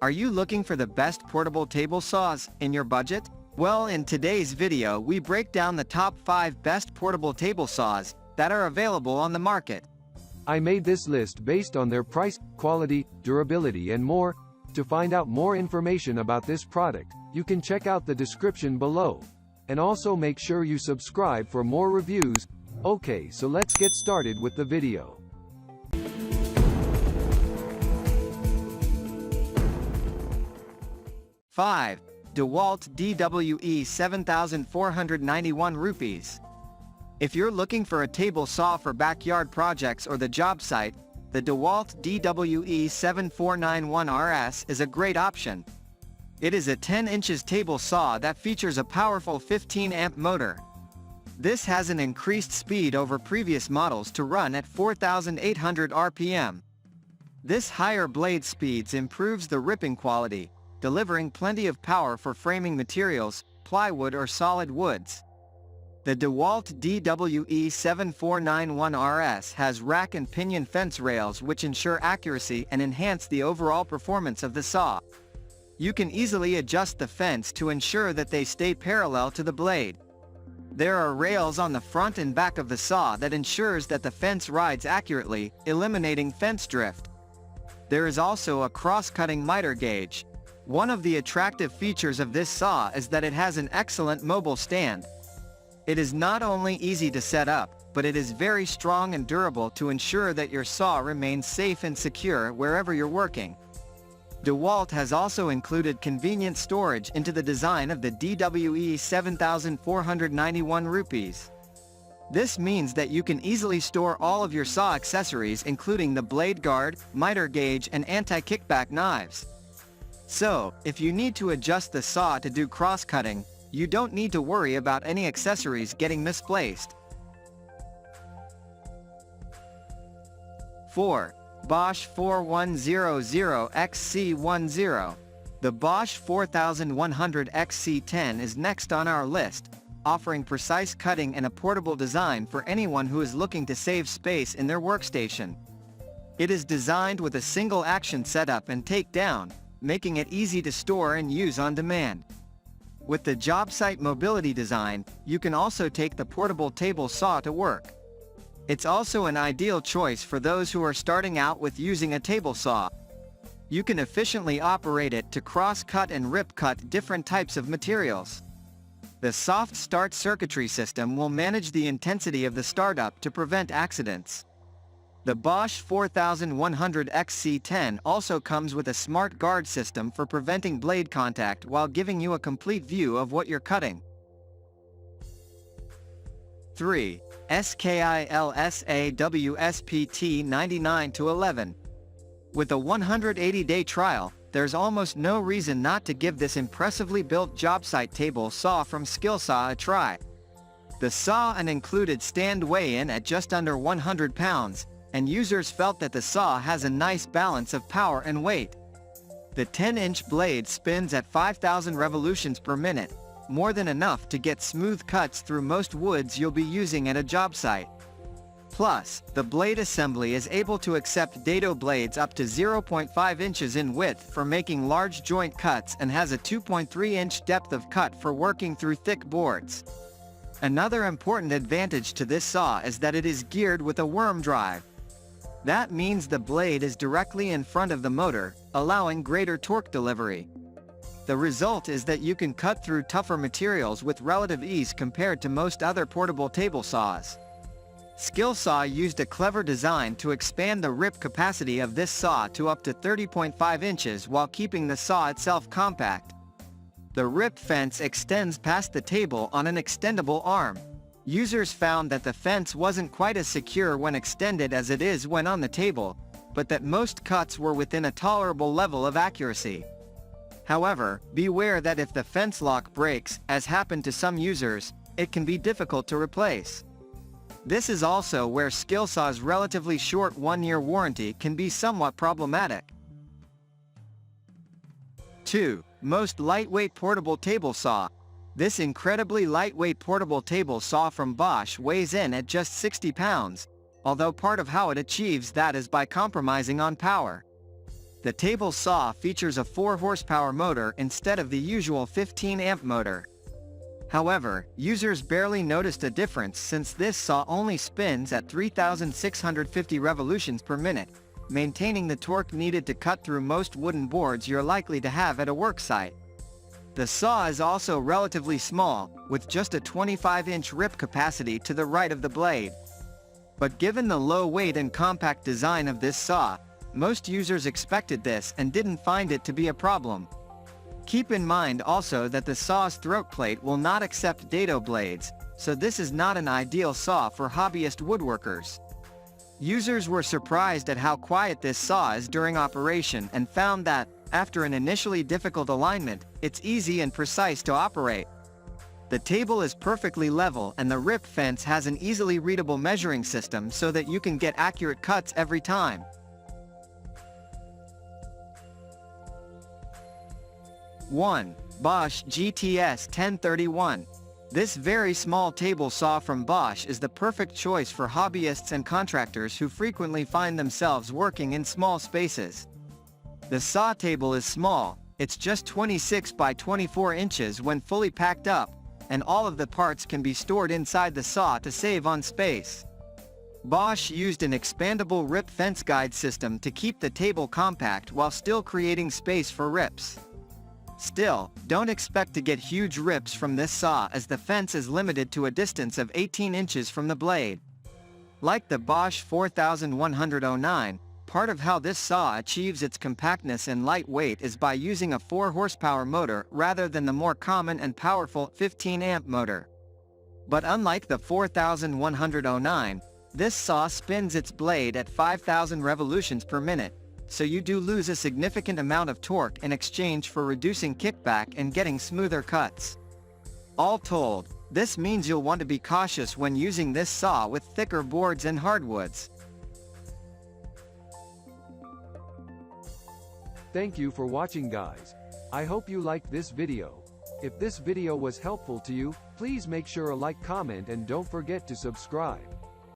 Are you looking for the best portable table saws in your budget? Well, in today's video we break down the top 5 best portable table saws that are available on the market. I made this list based on their price, quality, durability and more. To find out more information about this product, you can check out the description below. And also make sure you subscribe for more reviews. Okay, so let's get started with the video. Five. DeWalt DWE 7,491 rupees. If you're looking for a table saw for backyard projects or the job site, the DeWalt DWE 7491 RS is a great option. It is a 10 inches table saw that features a powerful 15-amp motor. This has an increased speed over previous models to run at 4,800 RPM. This higher blade speeds improves the ripping quality, delivering plenty of power for framing materials, plywood or solid woods. The DeWalt DWE 7491 RS has rack and pinion fence rails which ensure accuracy and enhance the overall performance of the saw. You can easily adjust the fence to ensure that they stay parallel to the blade. There are rails on the front and back of the saw that ensures that the fence rides accurately, eliminating fence drift. There is also a cross-cutting miter gauge. One of the attractive features of this saw is that it has an excellent mobile stand. It is not only easy to set up, but it is very strong and durable to ensure that your saw remains safe and secure wherever you're working. DeWalt has also included convenient storage into the design of the DWE 7491 rupees. This means that you can easily store all of your saw accessories including the blade guard, miter gauge and anti-kickback knives. So, if you need to adjust the saw to do cross-cutting, you don't need to worry about any accessories getting misplaced. 4. Bosch 4100XC10. The Bosch 4100XC10 is next on our list, offering precise cutting and a portable design for anyone who is looking to save space in their workstation. It is designed with a single action setup and takedown, making it easy to store and use on demand. With the job site mobility design, you can also take the portable table saw to work. It's also an ideal choice for those who are starting out with using a table saw. You can efficiently operate it to cross-cut and rip-cut different types of materials. The soft start circuitry system will manage the intensity of the startup to prevent accidents. The Bosch 4100XC10 also comes with a smart guard system for preventing blade contact while giving you a complete view of what you're cutting. 3. SKIL SawSpt 99-11. With a 180-day trial, there's almost no reason not to give this impressively built job site table saw from SKIL Saw a try. The saw and included stand weigh in at just under 100 pounds, and users felt that the saw has a nice balance of power and weight. The 10-inch blade spins at 5,000 revolutions per minute, more than enough to get smooth cuts through most woods you'll be using at a job site. Plus, the blade assembly is able to accept dado blades up to 0.5 inches in width for making large joint cuts and has a 2.3-inch depth of cut for working through thick boards. Another important advantage to this saw is that it is geared with a worm drive. That means the blade is directly in front of the motor, allowing greater torque delivery. The result is that you can cut through tougher materials with relative ease compared to most other portable table saws. SKIL Saw used a clever design to expand the rip capacity of this saw to up to 30.5 inches while keeping the saw itself compact. The rip fence extends past the table on an extendable arm. Users found that the fence wasn't quite as secure when extended as it is when on the table, but that most cuts were within a tolerable level of accuracy. However, beware that if the fence lock breaks, as happened to some users, it can be difficult to replace. This is also where SKIL Saw's relatively short 1-year warranty can be somewhat problematic. 2. Most lightweight portable table saw. This incredibly lightweight portable table saw from Bosch weighs in at just 60 pounds, although part of how it achieves that is by compromising on power. The table saw features a 4 horsepower motor instead of the usual 15 amp motor. However, users barely noticed a difference since this saw only spins at 3,650 revolutions per minute, maintaining the torque needed to cut through most wooden boards you're likely to have at a worksite. The saw is also relatively small, with just a 25-inch rip capacity to the right of the blade. But given the low weight and compact design of this saw, most users expected this and didn't find it to be a problem. Keep in mind also that the saw's throat plate will not accept dado blades, so this is not an ideal saw for hobbyist woodworkers. Users were surprised at how quiet this saw is during operation and found that, after an initially difficult alignment, it's easy and precise to operate. The table is perfectly level and the rip fence has an easily readable measuring system so that you can get accurate cuts every time. 1. Bosch GTS 1031. This very small table saw from Bosch is the perfect choice for hobbyists and contractors who frequently find themselves working in small spaces. The saw table is small, it's just 26 by 24 inches when fully packed up, and all of the parts can be stored inside the saw to save on space. Bosch used an expandable rip fence guide system to keep the table compact while still creating space for rips. Still, don't expect to get huge rips from this saw as the fence is limited to a distance of 18 inches from the blade. Like the Bosch 4109, part of how this saw achieves its compactness and lightweight is by using a 4 horsepower motor rather than the more common and powerful 15 amp motor. But unlike the 4109, this saw spins its blade at 5,000 revolutions per minute, so you do lose a significant amount of torque in exchange for reducing kickback and getting smoother cuts. All told, this means you'll want to be cautious when using this saw with thicker boards and hardwoods. Thank you for watching, guys. I hope you liked this video. If this video was helpful to you, please make sure to like, comment, and don't forget to subscribe.